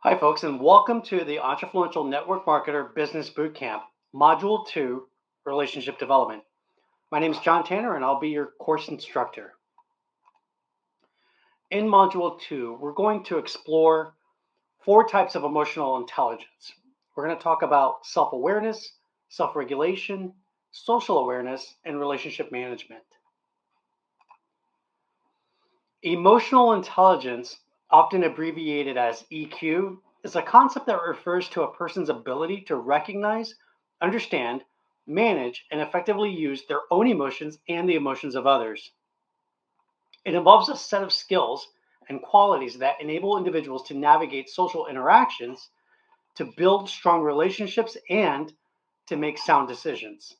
Hi, folks, and welcome to the Entrefluential Network Marketer Business Bootcamp, Module 2, Relationship Development. My name is John Tanner, and I'll be your course instructor. In Module 2, we're going to explore 4 types of emotional intelligence. We're going to talk about self-awareness, self-regulation, social awareness, and relationship management. Emotional intelligence, often abbreviated as EQ, is a concept that refers to a person's ability to recognize, understand, manage, and effectively use their own emotions and the emotions of others. It involves a set of skills and qualities that enable individuals to navigate social interactions, to build strong relationships, and to make sound decisions.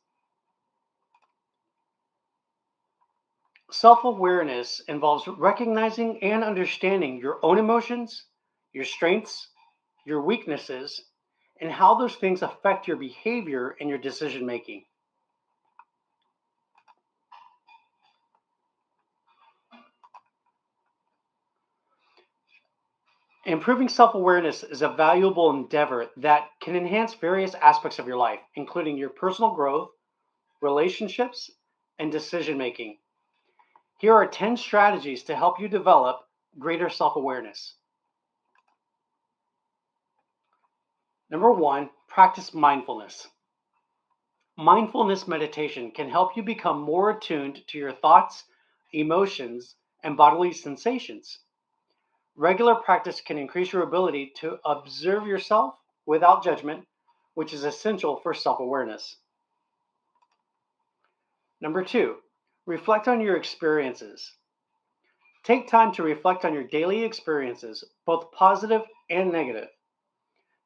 Self-awareness involves recognizing and understanding your own emotions, your strengths, your weaknesses, and how those things affect your behavior and your decision making. Improving self-awareness is a valuable endeavor that can enhance various aspects of your life, including your personal growth, relationships, and decision making. Here are 10 strategies to help you develop greater self-awareness. Number 1, practice mindfulness. Mindfulness meditation can help you become more attuned to your thoughts, emotions, and bodily sensations. Regular practice can increase your ability to observe yourself without judgment, which is essential for self-awareness. Number 2, reflect on your experiences. Take time to reflect on your daily experiences, both positive and negative.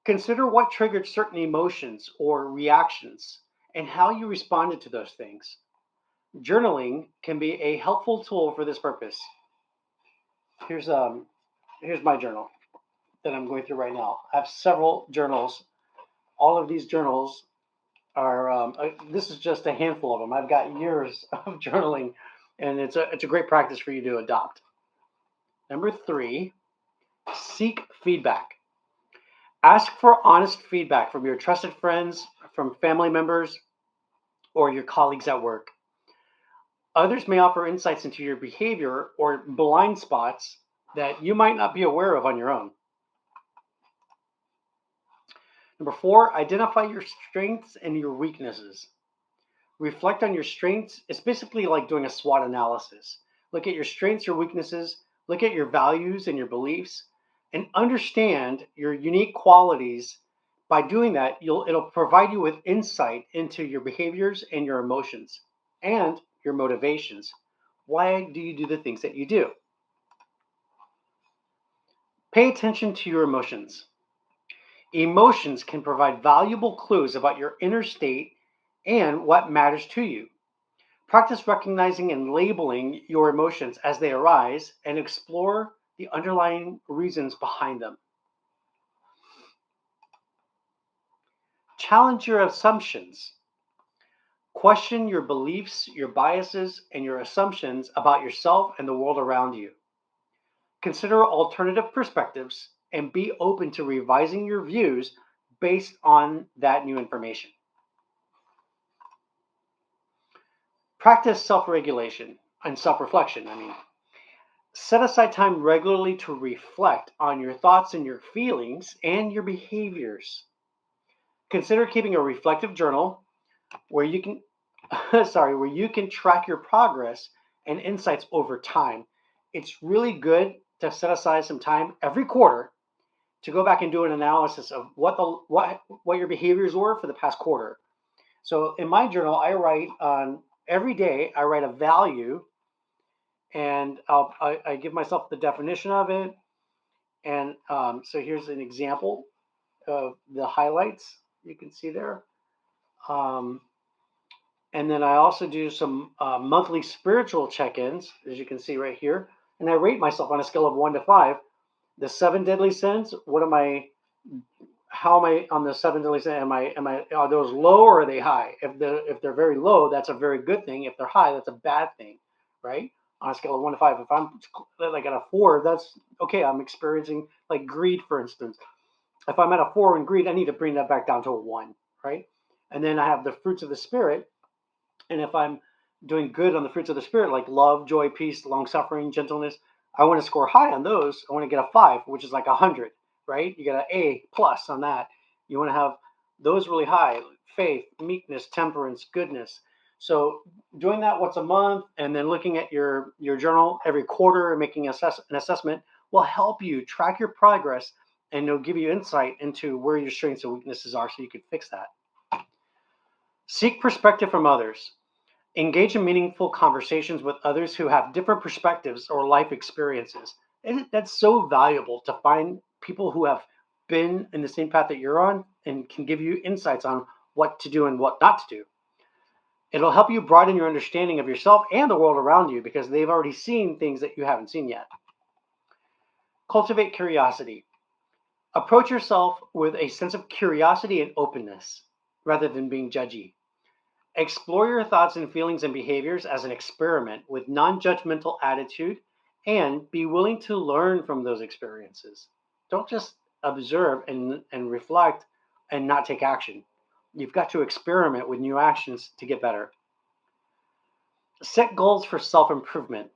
Consider what triggered certain emotions or reactions and how you responded to those things. Journaling can be a helpful tool for this purpose. Here's my journal that I'm going through right now. I have several journals. All of these journals are this is just a handful of them. I've got years of journaling, and it's a great practice for you to adopt. Number 3, seek feedback. Ask for honest feedback from your trusted friends, from family members, or your colleagues at work. Others may offer insights into your behavior or blind spots that you might not be aware of on your own. Number 4, identify your strengths and your weaknesses. Reflect on your strengths. It's basically like doing a SWOT analysis. Look at your strengths, your weaknesses, look at your values and your beliefs, and understand your unique qualities. By doing that, it'll provide you with insight into your behaviors and your emotions and your motivations. Why do you do the things that you do? Pay attention to your emotions. Emotions can provide valuable clues about your inner state and what matters to you. Practice recognizing and labeling your emotions as they arise and explore the underlying reasons behind them. Challenge your assumptions. Question your beliefs, your biases, and your assumptions about yourself and the world around you. Consider alternative perspectives and be open to revising your views based on that new information. Practice self-regulation and self-reflection. Set aside time regularly to reflect on your thoughts and your feelings and your behaviors. Consider keeping a reflective journal where you can where you can track your progress and insights over time. It's really good to set aside some time every quarter to go back and do an analysis of what your behaviors were for the past quarter. So in my journal, I write on every day. I write a value, and I give myself the definition of it. And so here's an example of the highlights you can see there. And then I also do some monthly spiritual check-ins, as you can see right here. And I rate myself on a scale of 1 to 5. The 7 deadly sins. How am I on the 7 deadly sins? Are those low or are they high? If they're very low, that's a very good thing. If they're high, that's a bad thing, right? On a scale of 1 to 5. If I'm like at a 4, that's okay. I'm experiencing like greed, for instance. If I'm at a 4 in greed, I need to bring that back down to a 1, right? And then I have the fruits of the Spirit. And if I'm doing good on the fruits of the Spirit, like love, joy, peace, long suffering, gentleness, I want to score high on those. I want to get a 5, which is like 100, right? You get an A plus on that. You want to have those really high: faith, meekness, temperance, goodness. So doing that once a month, and then looking at your journal every quarter and making an assessment will help you track your progress, and it'll give you insight into where your strengths and weaknesses are, so you can fix that. Seek perspective from others. Engage in meaningful conversations with others who have different perspectives or life experiences. And that's so valuable to find people who have been in the same path that you're on and can give you insights on what to do and what not to do. It'll help you broaden your understanding of yourself and the world around you, because they've already seen things that you haven't seen yet. Cultivate curiosity. Approach yourself with a sense of curiosity and openness rather than being judgy. Explore your thoughts and feelings and behaviors as an experiment with non-judgmental attitude, and be willing to learn from those experiences. Don't just observe and reflect and not take action. You've got to experiment with new actions to get better. Set goals for self-improvement.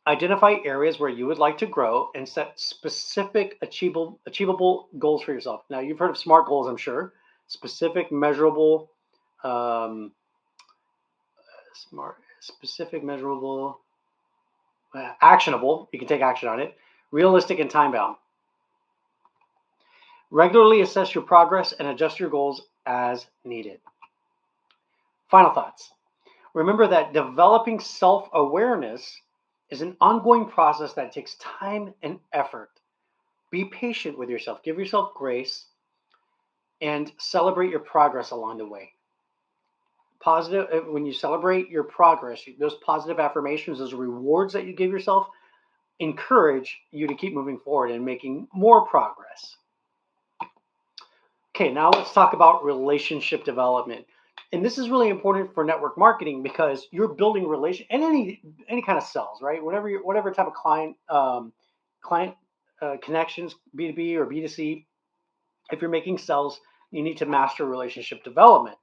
Identify areas where you would like to grow and set specific achievable goals for yourself. Now, you've heard of SMART goals, I'm sure. Specific, measurable, specific, measurable, actionable. You can take action on it. Realistic and time-bound. Regularly assess your progress and adjust your goals as needed. Final thoughts. Remember that developing self-awareness is an ongoing process that takes time and effort. Be patient with yourself. Give yourself grace and celebrate your progress along the way. Positive, when you celebrate your progress, those positive affirmations, those rewards that you give yourself, encourage you to keep moving forward and making more progress. Okay, now let's talk about relationship development. And this is really important for network marketing, because you're building and any kind of sales, right? Whatever type of client connections, B2B or B2C, if you're making sales, you need to master relationship development.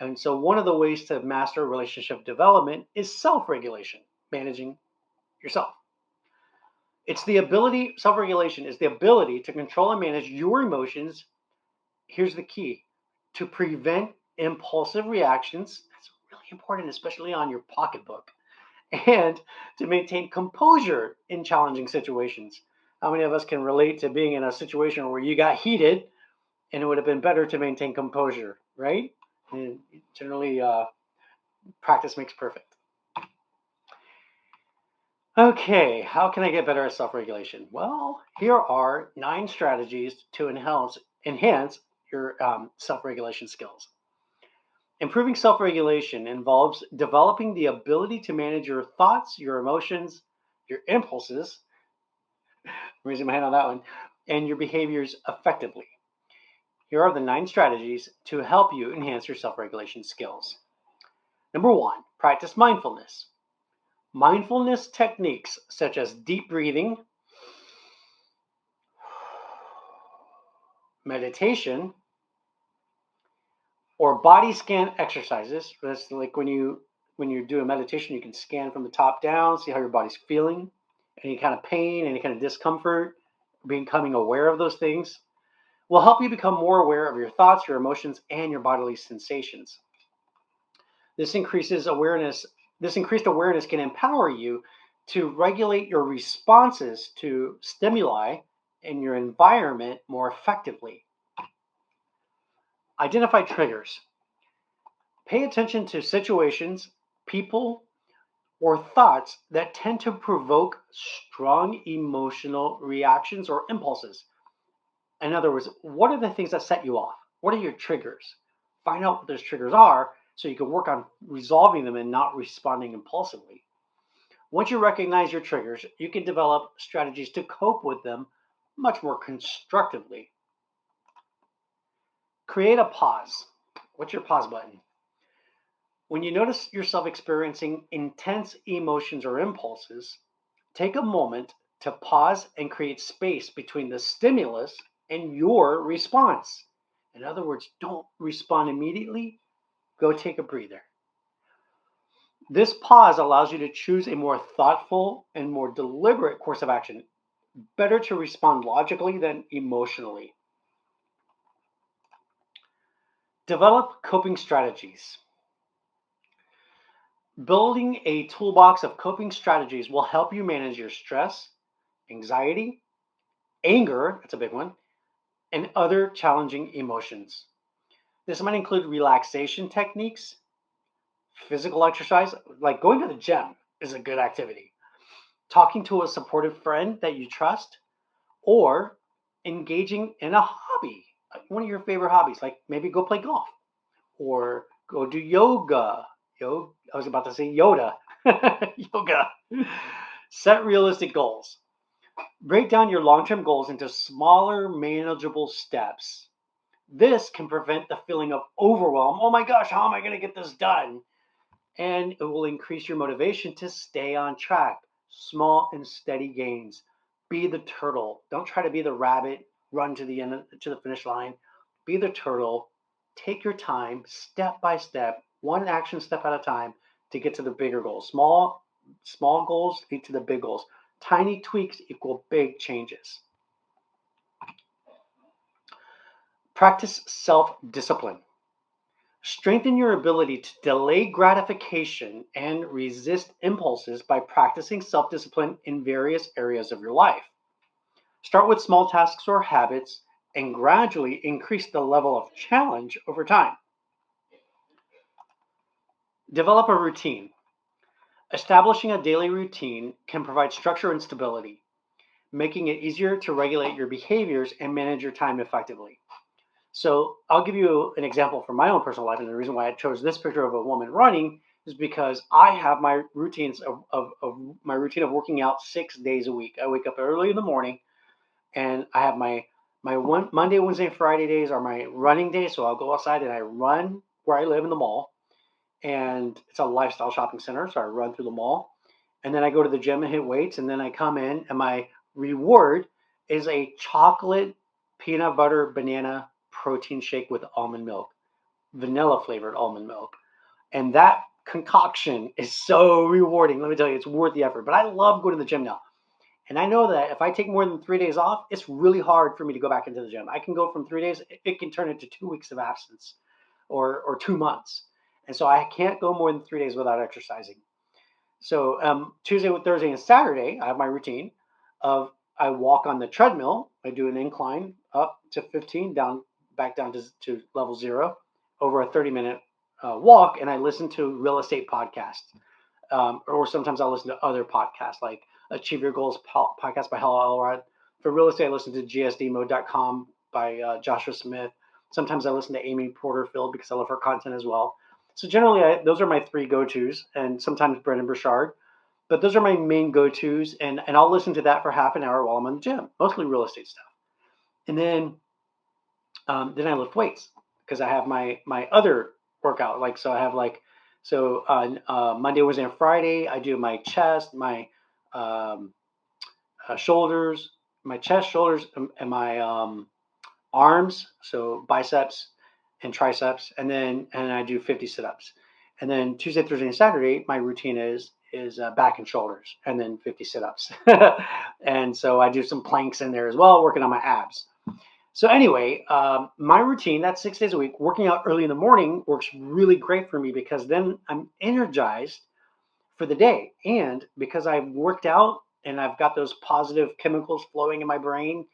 And so one of the ways to master relationship development is self-regulation, managing yourself. Self-regulation is the ability to control and manage your emotions. Here's the key: to prevent impulsive reactions. That's really important, especially on your pocketbook. And to maintain composure in challenging situations. How many of us can relate to being in a situation where you got heated and it would have been better to maintain composure, right? And generally, practice makes perfect. Okay, how can I get better at self-regulation? Well, here are 9 strategies to enhance your self-regulation skills. Improving self-regulation involves developing the ability to manage your thoughts, your emotions, your impulses, I'm raising my hand on that one, and your behaviors effectively. Here are the 9 strategies to help you enhance your self-regulation skills. Number 1, practice mindfulness. Mindfulness techniques such as deep breathing, meditation, or body scan exercises. That's like when you're doing meditation, you can scan from the top down, see how your body's feeling, any kind of pain, any kind of discomfort, becoming aware of those things will help you become more aware of your thoughts, your emotions, and your bodily sensations. This increased awareness can empower you to regulate your responses to stimuli in your environment more effectively. Identify triggers. Pay attention to situations, people, or thoughts that tend to provoke strong emotional reactions or impulses. In other words, what are the things that set you off? What are your triggers? Find out what those triggers are so you can work on resolving them and not responding impulsively. Once you recognize your triggers, you can develop strategies to cope with them much more constructively. Create a pause. What's your pause button? When you notice yourself experiencing intense emotions or impulses, take a moment to pause and create space between the stimulus and your response. In other words, don't respond immediately. Go take a breather. This pause allows you to choose a more thoughtful and more deliberate course of action. Better to respond logically than emotionally. Develop coping strategies. Building a toolbox of coping strategies will help you manage your stress, anxiety, anger, that's a big one, and other challenging emotions. This might include relaxation techniques, physical exercise, like going to the gym is a good activity, talking to a supportive friend that you trust, or engaging in a hobby, one of your favorite hobbies, like maybe go play golf or go do yoga. I was about to say Yoda. Yoga. Set realistic goals. Break down your long term goals into smaller, manageable steps. This can prevent the feeling of overwhelm. Oh my gosh, how am I going to get this done? And it will increase your motivation to stay on track. Small and steady gains. Be the turtle. Don't try to be the rabbit, run to the end to the finish line. Be the turtle. Take your time, step by step, one action step at a time to get to the bigger goals. Small goals lead to the big goals. Tiny tweaks equal big changes. Practice self-discipline. Strengthen your ability to delay gratification and resist impulses by practicing self-discipline in various areas of your life. Start with small tasks or habits and gradually increase the level of challenge over time. Develop a routine. Establishing a daily routine can provide structure and stability, making it easier to regulate your behaviors and manage your time effectively. So I'll give you an example from my own personal life, and the reason why I chose this picture of a woman running is because I have my routines of my routine of working out 6 days a week. I wake up early in the morning, and I have my one Monday, Wednesday, and Friday days are my running days. So I'll go outside and I run where I live in the mall, and it's a lifestyle shopping center, so I run through the mall, and then I go to the gym and hit weights, and then I come in, and my reward is a chocolate peanut butter banana protein shake with almond milk, vanilla flavored almond milk. And that concoction is so rewarding. Let me tell you, it's worth the effort. But I love going to the gym now. And I know that if I take more than 3 days off, it's really hard for me to go back into the gym. I can go from 3 days, it can turn into 2 weeks of absence or 2 months. And so I can't go more than 3 days without exercising. So Tuesday, Thursday, and Saturday, I have my routine of I walk on the treadmill. I do an incline up to 15, back down to level 0 over a 30-minute walk, and I listen to real estate podcasts. Or sometimes I'll listen to other podcasts like Achieve Your Goals podcast by Hal Elrod. For real estate, I listen to gsdmode.com by Joshua Smith. Sometimes I listen to Amy Porterfield because I love her content as well. So generally, those are my three go-tos, and sometimes Brendan Burchard. But those are my main go-tos, and I'll listen to that for half an hour while I'm in the gym, mostly real estate stuff. And then I lift weights because I have my other workout. So I have on Monday, Wednesday, and Friday I do my chest, my shoulders, my chest, shoulders, and my arms, so biceps and triceps, and I do 50 sit-ups. And then Tuesday, Thursday, and Saturday, my routine is back and shoulders, and then 50 sit-ups. And so I do some planks in there as well, working on my abs. So anyway, my routine, that's 6 days a week. Working out early in the morning works really great for me because then I'm energized for the day. And because I've worked out and I've got those positive chemicals flowing in my brain,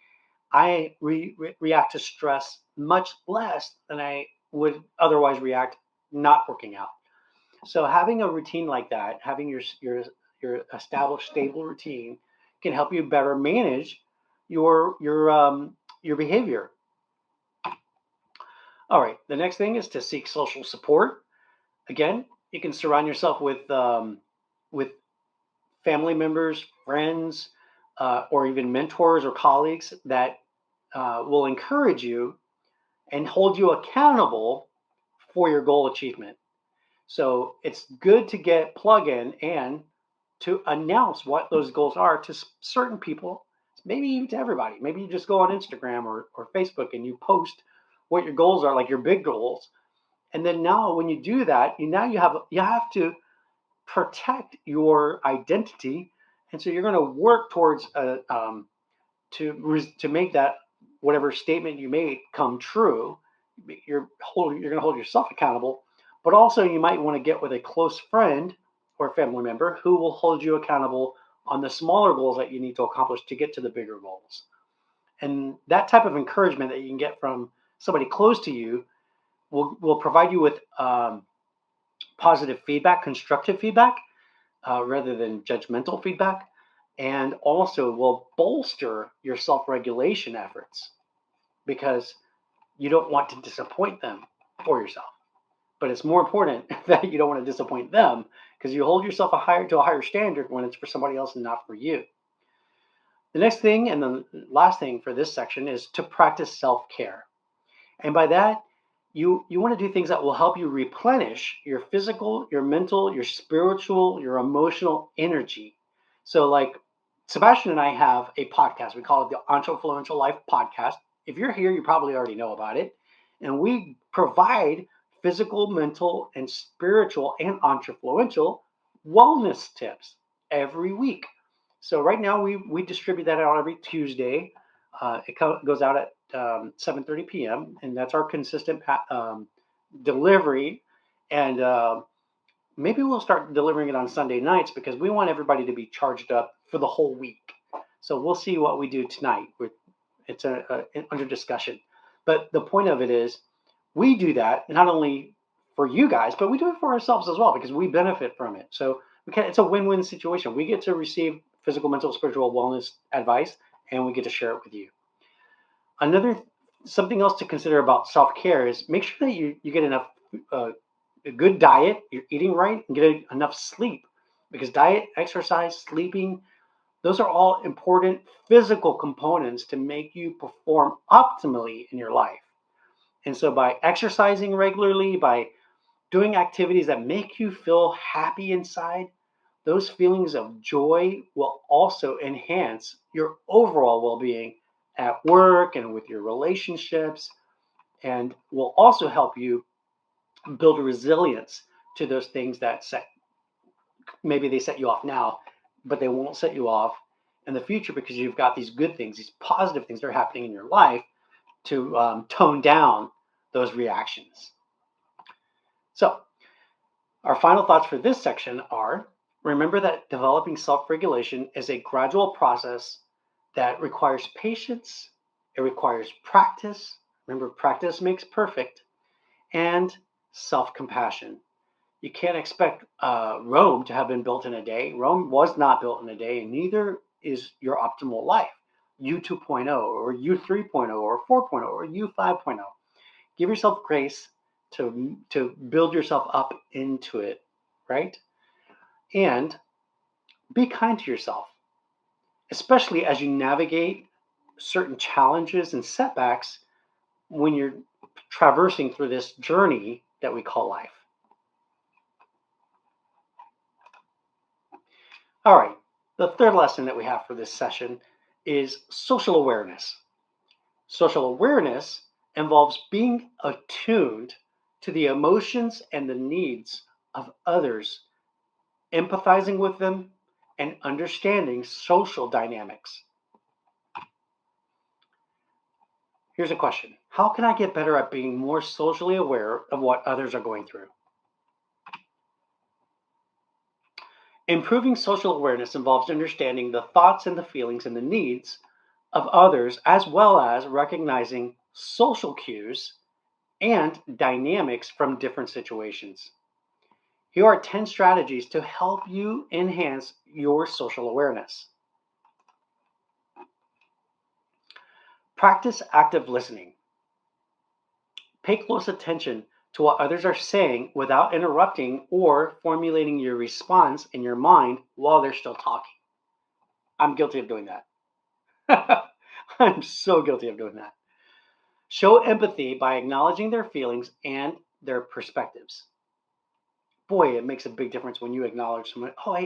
I react to stress much less than I would otherwise react not working out. So having a routine like that, having your established stable routine, can help you better manage your behavior. All right, the next thing is to seek social support. Again, you can surround yourself with family members, friends, or even mentors or colleagues that will encourage you and hold you accountable for your goal achievement. So it's good to get plug in and to announce what those goals are to certain people, maybe even to everybody. Maybe you just go on Instagram or Facebook and you post what your goals are, like your big goals. And then now when you do that, you have to protect your identity. And so you're going to work towards to make that whatever statement you made come true. You're going to hold yourself accountable, but also you might want to get with a close friend or family member who will hold you accountable on the smaller goals that you need to accomplish to get to the bigger goals. And that type of encouragement that you can get from somebody close to you will provide you with positive feedback, constructive feedback, rather than judgmental feedback, and also will bolster your self-regulation efforts because you don't want to disappoint them or yourself. But it's more important that you don't want to disappoint them because you hold yourself to a higher standard when it's for somebody else and not for you. The next thing and the last thing for this section is to practice self-care. And by that, you want to do things that will help you replenish your physical, your mental, your spiritual, your emotional energy. So like Sebastian and I have a podcast. We call it the Entrefluential Life Podcast. If you're here, you probably already know about it. And we provide physical, mental, and spiritual and entrefluential wellness tips every week. So right now we distribute that out every Tuesday. It goes out at 7:30 p.m. and that's our consistent delivery. And maybe we'll start delivering it on Sunday nights because we want everybody to be charged up for the whole week. So we'll see what we do tonight. It's under discussion. But the point of it is we do that not only for you guys, but we do it for ourselves as well because we benefit from it. So it's a win-win situation. We get to receive physical, mental, spiritual wellness advice, and we get to share it with you. Something else to consider about self-care is make sure that you get enough a good diet, you're eating right, and get enough sleep. Because diet, exercise, sleeping, those are all important physical components to make you perform optimally in your life. And so by exercising regularly, by doing activities that make you feel happy inside, those feelings of joy will also enhance your overall well-being at work and with your relationships, and will also help you build a resilience to those things that maybe they set you off now, but they won't set you off in the future because you've got these good things, these positive things that are happening in your life to tone down those reactions. So our final thoughts for this section are: remember that developing self-regulation is a gradual process that requires patience, it requires practice. Remember, practice makes perfect, and self-compassion. You can't expect Rome to have been built in a day. Rome was not built in a day, and neither is your optimal life. You 2.0 or you 3.0 or 4.0 or you 5.0. Give yourself grace to build yourself up into it, right? And be kind to yourself, especially as you navigate certain challenges and setbacks when you're traversing through this journey that we call life. All right, the third lesson that we have for this session is social awareness. Social awareness involves being attuned to the emotions and the needs of others, empathizing with them, and understanding social dynamics. Here's a question: how can I get better at being more socially aware of what others are going through? Improving social awareness involves understanding the thoughts and the feelings and the needs of others, as well as recognizing social cues and dynamics from different situations. Here are 10 strategies to help you enhance your social awareness. Practice active listening. Pay close attention to what others are saying without interrupting or formulating your response in your mind while they're still talking. I'm guilty of doing that. I'm so guilty of doing that. Show empathy by acknowledging their feelings and their perspectives. Boy, it makes a big difference when you acknowledge someone. Oh,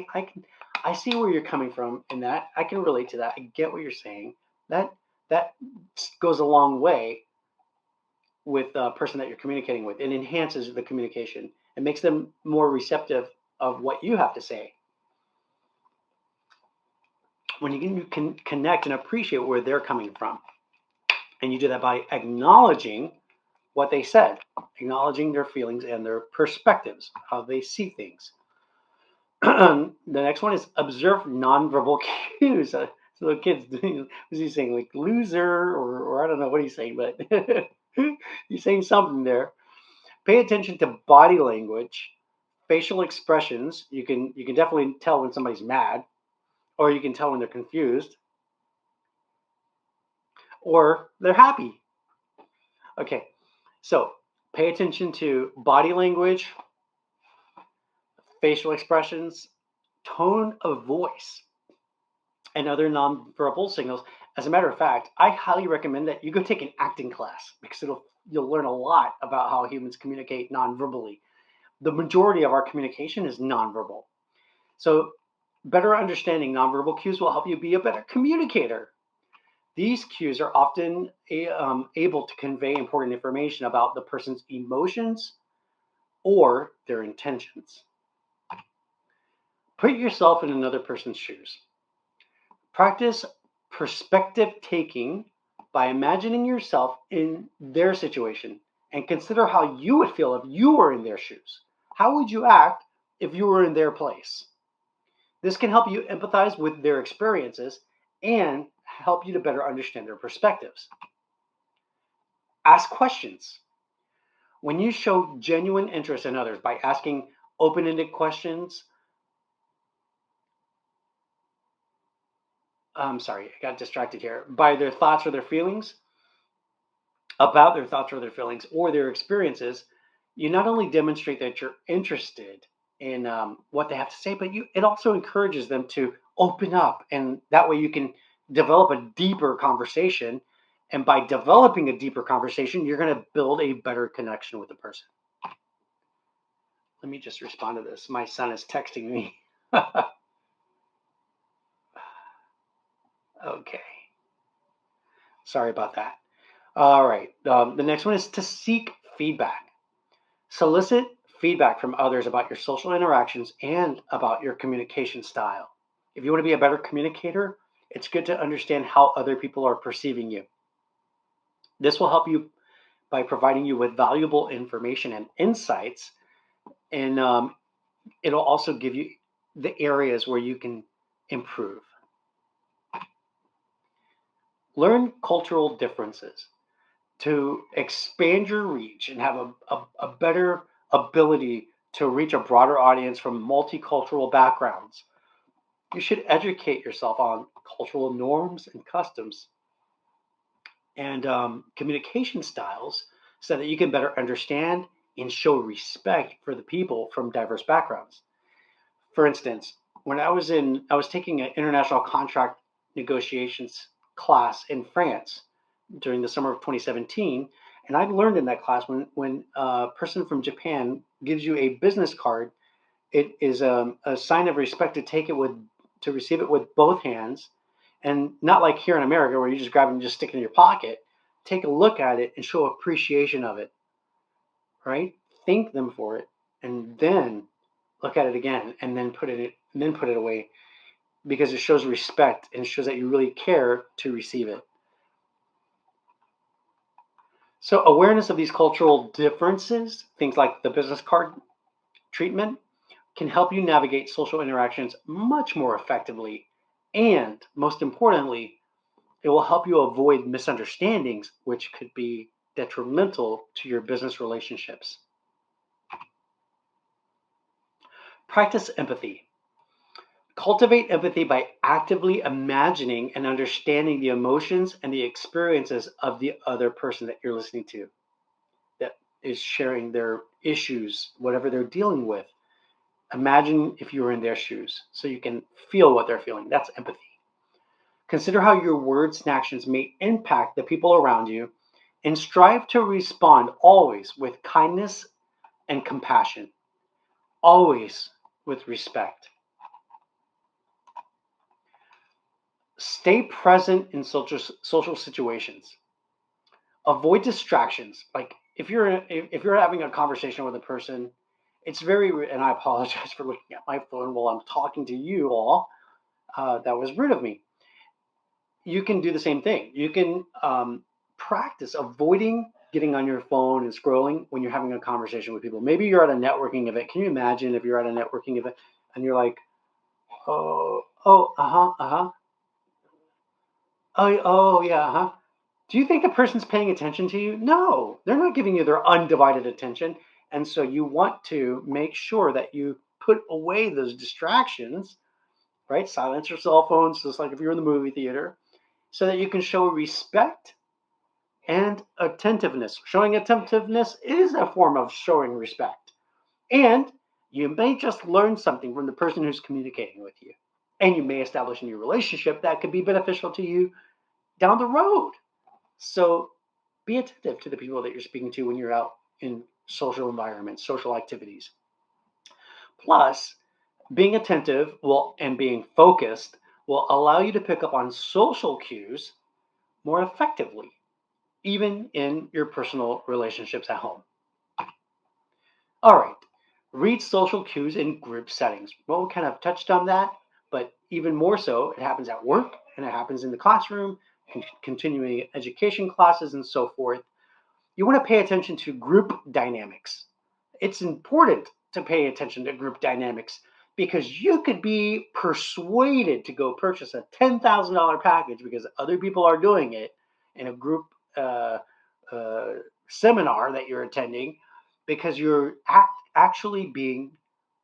I see where you're coming from in that. I can relate to that. I get what you're saying. That goes a long way with the person that you're communicating with. It enhances the communication. It makes them more receptive of what you have to say. When you can connect and appreciate where they're coming from, and you do that by acknowledging what they said, acknowledging their feelings and their perspectives, how they see things. The next one is observe nonverbal cues. So the kids, was he saying like loser or I don't know what he's saying, but he's saying something there. Pay attention to body language, facial expressions. You can definitely tell when somebody's mad, or you can tell when they're confused, or they're happy. Okay, so pay attention to body language, facial expressions, tone of voice, and other nonverbal signals. As a matter of fact, I highly recommend that you go take an acting class because you'll learn a lot about how humans communicate nonverbally. The majority of our communication is nonverbal. So better understanding nonverbal cues will help you be a better communicator. These cues are often able to convey important information about the person's emotions or their intentions. Put yourself in another person's shoes. Practice perspective taking by imagining yourself in their situation and consider how you would feel if you were in their shoes. How would you act if you were in their place? This can help you empathize with their experiences and help you to better understand their perspectives. Ask questions. When you show genuine interest in others by asking open-ended questions, I'm sorry, I got distracted here, by their thoughts or their feelings, about their thoughts or their feelings or their experiences, you not only demonstrate that you're interested in what they have to say, but it also encourages them to open up, and that way you can develop a deeper conversation. And by developing a deeper conversation, you're going to build a better connection with the person. Let me just respond to this. My son is texting me. Okay. Sorry about that. All right. The next one is to seek feedback. Solicit feedback from others about your social interactions and about your communication style. If you want to be a better communicator, it's good to understand how other people are perceiving you. This will help you by providing you with valuable information and insights, and it'll also give you the areas where you can improve. Learn cultural differences to expand your reach and have a better ability to reach a broader audience from multicultural backgrounds. You should educate yourself on cultural norms and customs and communication styles so that you can better understand and show respect for the people from diverse backgrounds. For instance, when I was taking an international contract negotiations class in France during the summer of 2017, and I learned in that class when a person from Japan gives you a business card, it is a sign of respect to receive it with both hands, and not like here in America where you just grab it and just stick it in your pocket. Take a look at it and show appreciation of it, right? Thank them for it, and then look at it again, and then put it away, because it shows respect and it shows that you really care to receive it. So awareness of these cultural differences, things like the business card treatment, can help you navigate social interactions much more effectively. And most importantly, it will help you avoid misunderstandings, which could be detrimental to your business relationships. Practice empathy. Cultivate empathy by actively imagining and understanding the emotions and the experiences of the other person that you're listening to, that is sharing their issues, whatever they're dealing with. Imagine if you were in their shoes so you can feel what they're feeling. That's empathy. Consider how your words and actions may impact the people around you, and strive to respond always with kindness and compassion, always with respect. Stay present in social situations. Avoid distractions. Like if you're having a conversation with a person, it's and I apologize for looking at my phone while I'm talking to you all. That was rude of me. You can do the same thing. You can practice avoiding getting on your phone and scrolling when you're having a conversation with people. Maybe you're at a networking event. Can you imagine if you're at a networking event and you're like, oh, yeah, Do you think the person's paying attention to you? No, they're not giving you their undivided attention. And so you want to make sure that you put away those distractions, right? Silence your cell phones, just like if you're in the movie theater, so that you can show respect and attentiveness. Showing attentiveness is a form of showing respect. And you may just learn something from the person who's communicating with you. And you may establish a new relationship that could be beneficial to you down the road. So be attentive to the people that you're speaking to when you're out in social environments, social activities. Plus, being attentive and being focused will allow you to pick up on social cues more effectively, even in your personal relationships at home. All right, read social cues in group settings. Well, we kind of touched on that, but even more so, it happens at work and it happens in the classroom, continuing education classes, and so forth. You want to pay attention to group dynamics. It's important to pay attention to group dynamics because you could be persuaded to go purchase a $10,000 package because other people are doing it in a group uh, seminar that you're attending because you're actually being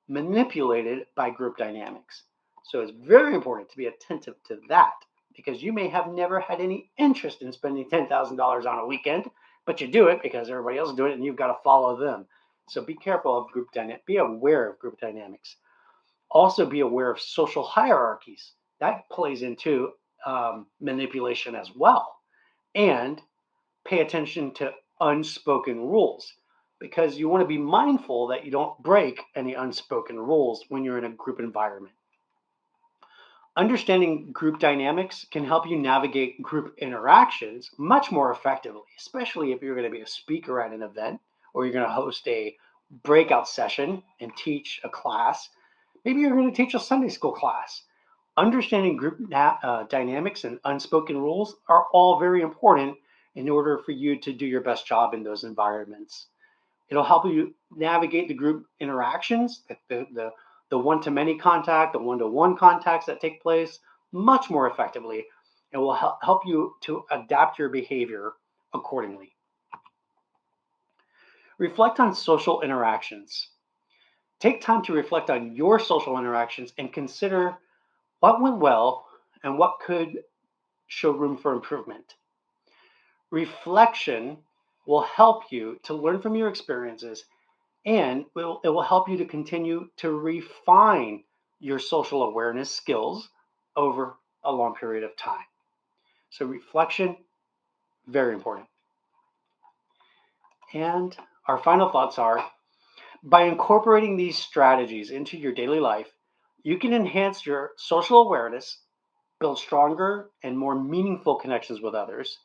manipulated by group dynamics. So it's very important to be attentive to that because you may have never had any interest in spending $10,000 on a weekend, but you do it because everybody else is doing it and you've got to follow them. So be careful of group dynamics. Be aware of group dynamics. Also be aware of social hierarchies. That plays into manipulation as well. And pay attention to unspoken rules because you want to be mindful that you don't break any unspoken rules when you're in a group environment. Understanding group dynamics can help you navigate group interactions much more effectively, especially if you're going to be a speaker at an event or you're going to host a breakout session and teach a class. Maybe you're going to teach a Sunday school class. Understanding group dynamics and unspoken rules are all very important in order for you to do your best job in those environments. It'll help you navigate the group interactions, the one-to-many contact, the one-to-one contacts that take place much more effectively. It will help you to adapt your behavior accordingly. Reflect on social interactions. Take time to reflect on your social interactions and consider what went well and what could show room for improvement. Reflection will help you to learn from your experiences and it will help you to continue to refine your social awareness skills over a long period of time. So, reflection, very important. And our final thoughts are by incorporating these strategies into your daily life, you can enhance your social awareness, build stronger and more meaningful connections with others,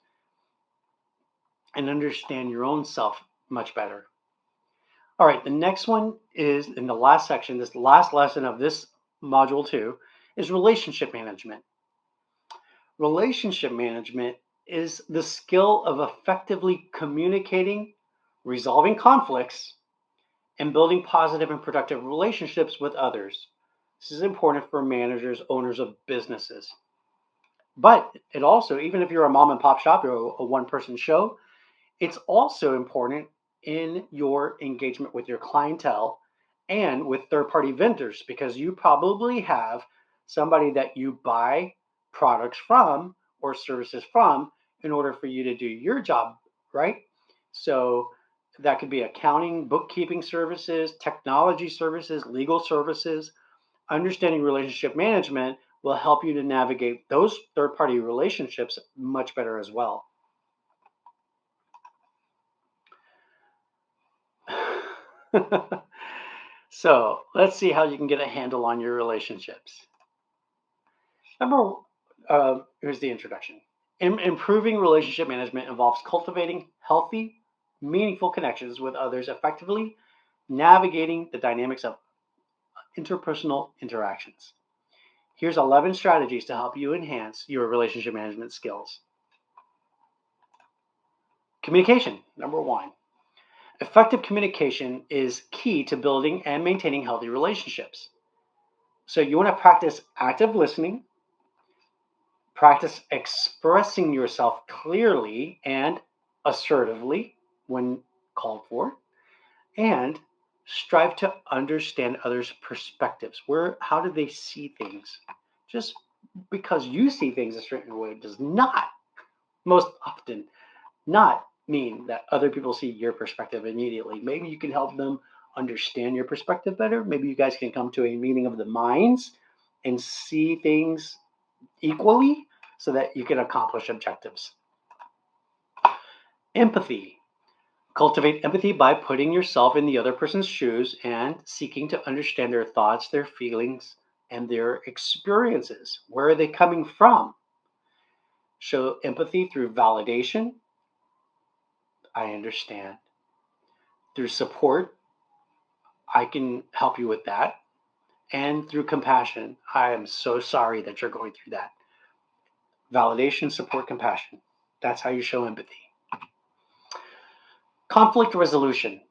and understand your own self much better. All right, the next one is in the last section, this last lesson of this module 2 is relationship management. Relationship management is the skill of effectively communicating, resolving conflicts, and building positive and productive relationships with others. This is important for managers, owners of businesses. But it also, even if you're a mom and pop shop or a one-person show, it's also important in your engagement with your clientele and with third-party vendors because you probably have somebody that you buy products from or services from in order for you to do your job, right? So that could be accounting, bookkeeping services, technology services, legal services. Understanding relationship management will help you to navigate those third-party relationships much better as well. So let's see how you can get a handle on your relationships. Here's the introduction. Improving relationship management involves cultivating healthy, meaningful connections with others, effectively navigating the dynamics of interpersonal interactions. Here's 11 strategies to help you enhance your relationship management skills. Communication, number one. Effective communication is key to building and maintaining healthy relationships. So you want to practice active listening, practice expressing yourself clearly and assertively when called for, and strive to understand others' perspectives. How do they see things? Just because you see things a certain way does not, most often, not mean that other people see your perspective immediately. Maybe you can help them understand your perspective better. Maybe you guys can come to a meeting of the minds and see things equally so that you can accomplish objectives. Empathy. Cultivate empathy by putting yourself in the other person's shoes and seeking to understand their thoughts, their feelings, and their experiences. Where are they coming from? Show empathy through validation. I understand. Through support. I can help you with that. And through compassion. I am so sorry that you're going through that. Validation, support, compassion. That's how you show empathy. Conflict resolution.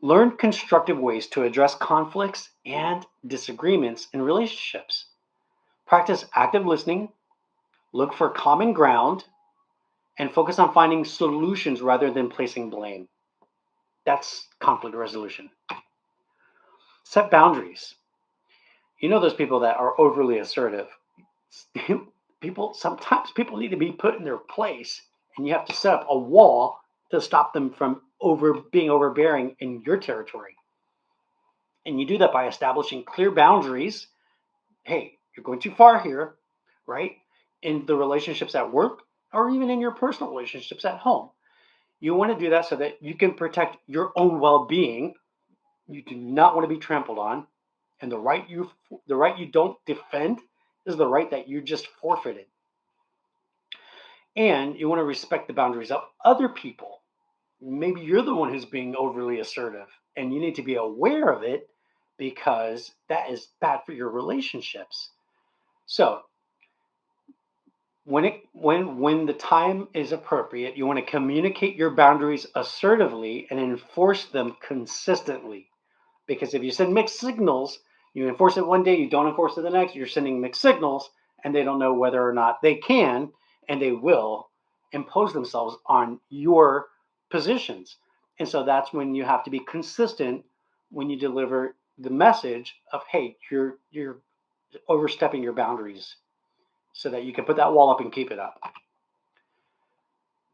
Learn constructive ways to address conflicts and disagreements in relationships. Practice active listening, look for common ground, and focus on finding solutions rather than placing blame. That's conflict resolution. Set boundaries. You know those people that are overly assertive. Sometimes people need to be put in their place, and you have to set up a wall to stop them from being overbearing in your territory. And you do that by establishing clear boundaries. Hey, you're going too far here, right? In the relationships at work or even in your personal relationships at home. You want to do that so that you can protect your own well-being. You do not want to be trampled on. And the right you don't defend is the right that you just forfeited. And you want to respect the boundaries of other people. Maybe you're the one who's being overly assertive and you need to be aware of it because that is bad for your relationships. So when the time is appropriate, you want to communicate your boundaries assertively and enforce them consistently. Because if you send mixed signals, you enforce it one day, you don't enforce it the next, you're sending mixed signals, and they don't know whether or not they can and they will impose themselves on your positions. And so that's when you have to be consistent when you deliver the message of, hey, you're overstepping your boundaries so that you can put that wall up and keep it up.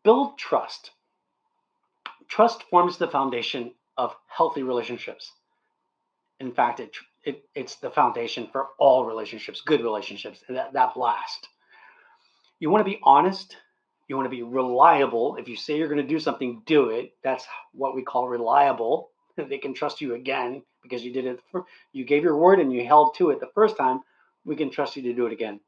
Build trust. Trust forms the foundation of healthy relationships. In fact, it's the foundation for all relationships, good relationships that last. You want to be honest. You want to be reliable. If you say you're going to do something, do it. That's what we call reliable. They can trust you again because you did it. You gave your word and you held to it the first time. We can trust you to do it again.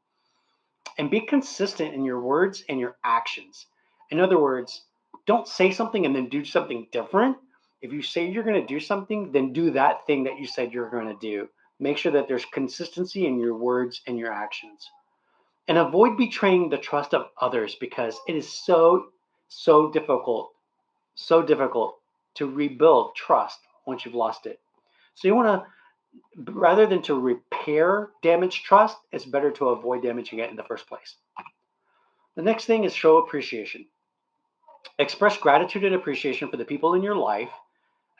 And be consistent in your words and your actions. In other words, don't say something and then do something different. If you say you're going to do something, then do that thing that you said you're going to do. Make sure that there's consistency in your words and your actions. And avoid betraying the trust of others because it is so difficult to rebuild trust once you've lost it. So you want to, rather than to repair damaged trust, it's better to avoid damaging it in the first place. The next thing is show appreciation. Express gratitude and appreciation for the people in your life.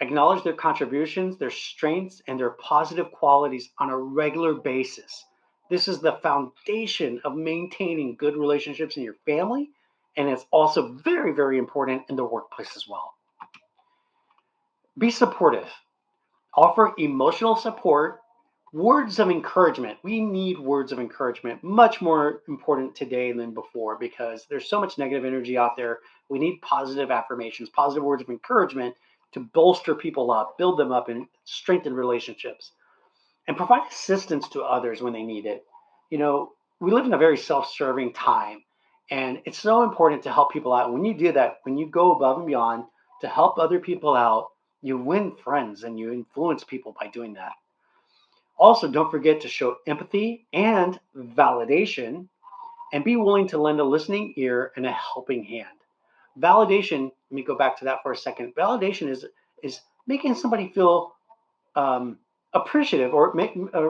Acknowledge their contributions, their strengths, and their positive qualities on a regular basis. This is the foundation of maintaining good relationships in your family, and it's also very, very important in the workplace as well. Be supportive. Offer emotional support, words of encouragement. We need words of encouragement, much more important today than before because there's so much negative energy out there. We need positive affirmations, positive words of encouragement to bolster people up, build them up, and strengthen relationships. And provide assistance to others when they need it. You know, we live in a very self-serving time, and it's so important to help people out. When you do that, when you go above and beyond to help other people out, you win friends and you influence people by doing that. Also, don't forget to show empathy and validation and be willing to lend a listening ear and a helping hand. Validation, let me go back to that for a second. Validation is making somebody feel appreciative or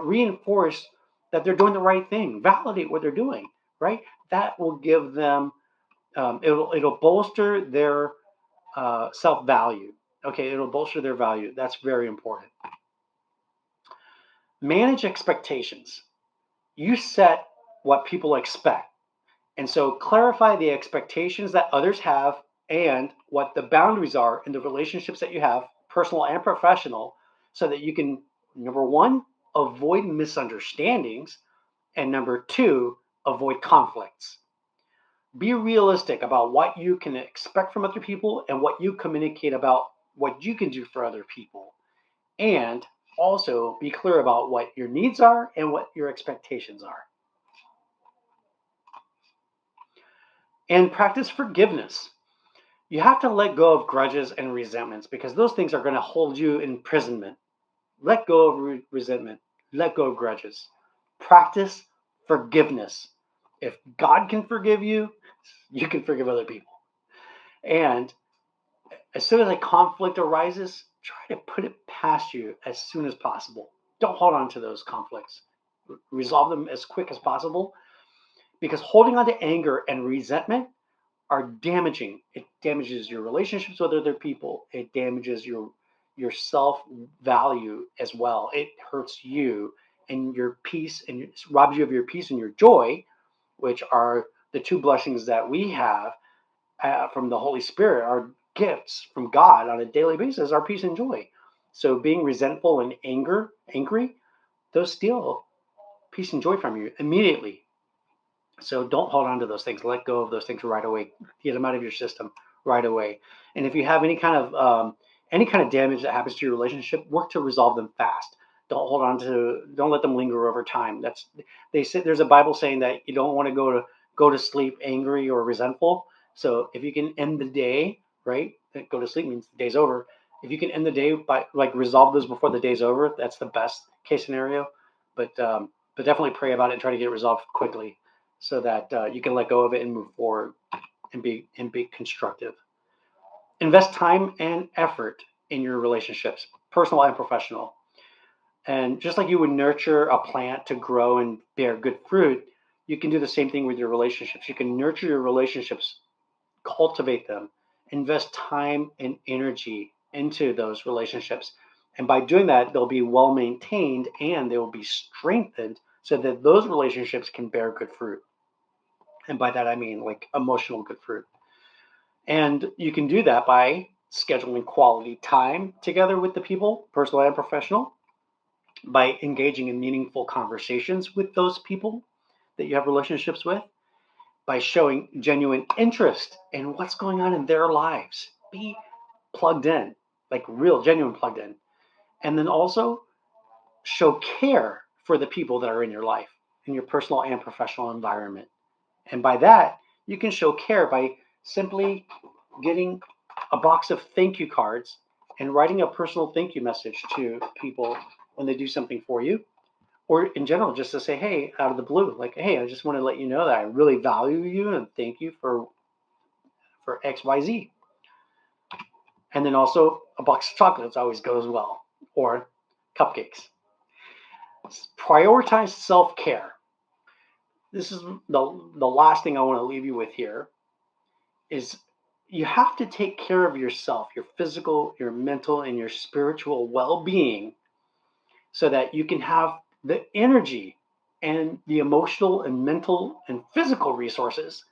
reinforce that they're doing the right thing. Validate what they're doing, right? That will give them, it'll bolster their self value. Okay, it'll bolster their value. That's very important. Manage expectations. You set what people expect. And so clarify the expectations that others have and what the boundaries are in the relationships that you have, personal and professional, so that you can, number one, avoid misunderstandings, and number two, avoid conflicts. Be realistic about what you can expect from other people and what you communicate about what you can do for other people. And also be clear about what your needs are and what your expectations are. And practice forgiveness. You have to let go of grudges and resentments because those things are going to hold you in imprisonment. Let go of resentment. Let go of grudges. Practice forgiveness. If God can forgive you, you can forgive other people. And as soon as a conflict arises, try to put it past you as soon as possible. Don't hold on to those conflicts. Resolve them as quick as possible because holding on to anger and resentment are damaging. It damages your relationships with other people. It damages your self value as well. It hurts you and your peace and robs you of your peace and your joy, which are the two blessings that we have from the Holy Spirit, our gifts from God on a daily basis, our peace and joy. So being resentful and angry, those steal peace and joy from you immediately. So don't hold on to those things. Let go of those things right away. Get them out of your system right away. And if you have any kind of damage that happens to your relationship, work to resolve them fast. Don't let them linger over time. They say there's a Bible saying that you don't want to go to sleep angry or resentful. So if you can end the day, right? Go to sleep means the day's over. If you can end the day by resolve those before the day's over, that's the best case scenario. But definitely pray about it and try to get it resolved quickly so that you can let go of it and move forward and be constructive. Invest time and effort in your relationships, personal and professional. And just like you would nurture a plant to grow and bear good fruit, you can do the same thing with your relationships. You can nurture your relationships, cultivate them, invest time and energy into those relationships. And by doing that, they'll be well maintained and they will be strengthened so that those relationships can bear good fruit. And by that, I mean like emotional good fruit. And you can do that by scheduling quality time together with the people, personal and professional, by engaging in meaningful conversations with those people that you have relationships with, by showing genuine interest in what's going on in their lives. Be plugged in, like real, genuine plugged in. And then also show care for the people that are in your life, in your personal and professional environment. And by that, you can show care by simply getting a box of thank you cards and writing a personal thank you message to people when they do something for you. Or in general, just to say, hey, out of the blue, like, hey, I just want to let you know that I really value you and thank you for XYZ. And then also a box of chocolates always goes well, or cupcakes. Prioritize self-care. This is the last thing I want to leave you with here is you have to take care of yourself, your physical, your mental, and your spiritual well-being so that you can have the energy and the emotional and mental and physical resources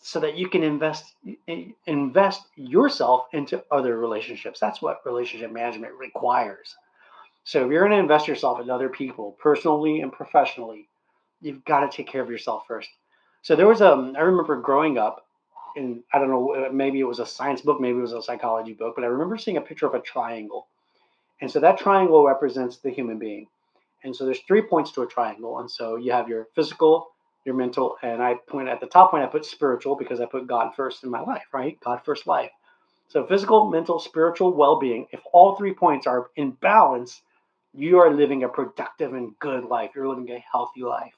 so that you can invest yourself into other relationships. That's what relationship management requires. So if you're going to invest yourself in other people, personally and professionally, you've got to take care of yourself first. So there was I remember growing up, and I don't know, maybe it was a science book, maybe it was a psychology book, but I remember seeing a picture of a triangle. And so that triangle represents the human being. And so there's 3 points to a triangle. And so you have your physical, your mental, and I point at the top point, I put spiritual because I put God first in my life, right? God first life. So physical, mental, spiritual well-being, if all 3 points are in balance, you are living a productive and good life. You're living a healthy life.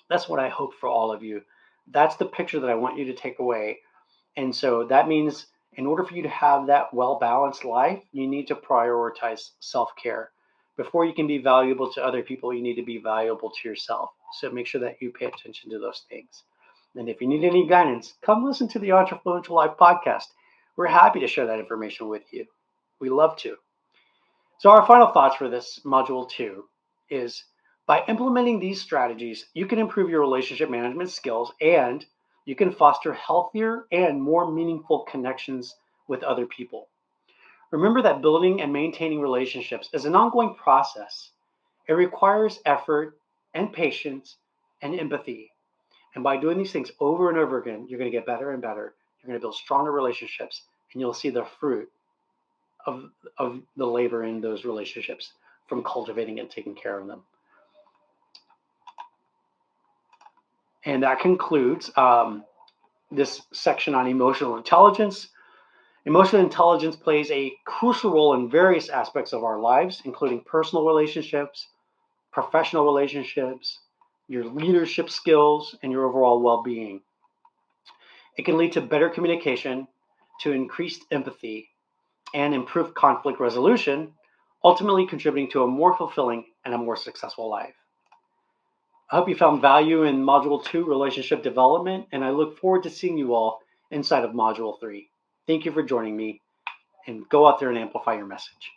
That's what I hope for all of you. That's the picture that I want you to take away. And so that means in order for you to have that well-balanced life, you need to prioritize self-care. Before you can be valuable to other people, you need to be valuable to yourself. So make sure that you pay attention to those things. And if you need any guidance, come listen to the Entrefluential Live podcast. We're happy to share that information with you. We love to. So our final thoughts for this module 2 is by implementing these strategies, you can improve your relationship management skills and you can foster healthier and more meaningful connections with other people. Remember that building and maintaining relationships is an ongoing process. It requires effort and patience and empathy. And by doing these things over and over again, you're going to get better and better. You're going to build stronger relationships and you'll see the fruit of the labor in those relationships from cultivating and taking care of them. And that concludes this section on emotional intelligence. Emotional intelligence plays a crucial role in various aspects of our lives, including personal relationships, professional relationships, your leadership skills, and your overall well-being. It can lead to better communication, to increased empathy, and improved conflict resolution, ultimately contributing to a more fulfilling and a more successful life. I hope you found value in Module 2, Relationship Development, and I look forward to seeing you all inside of Module 3. Thank you for joining me, and go out there and amplify your message.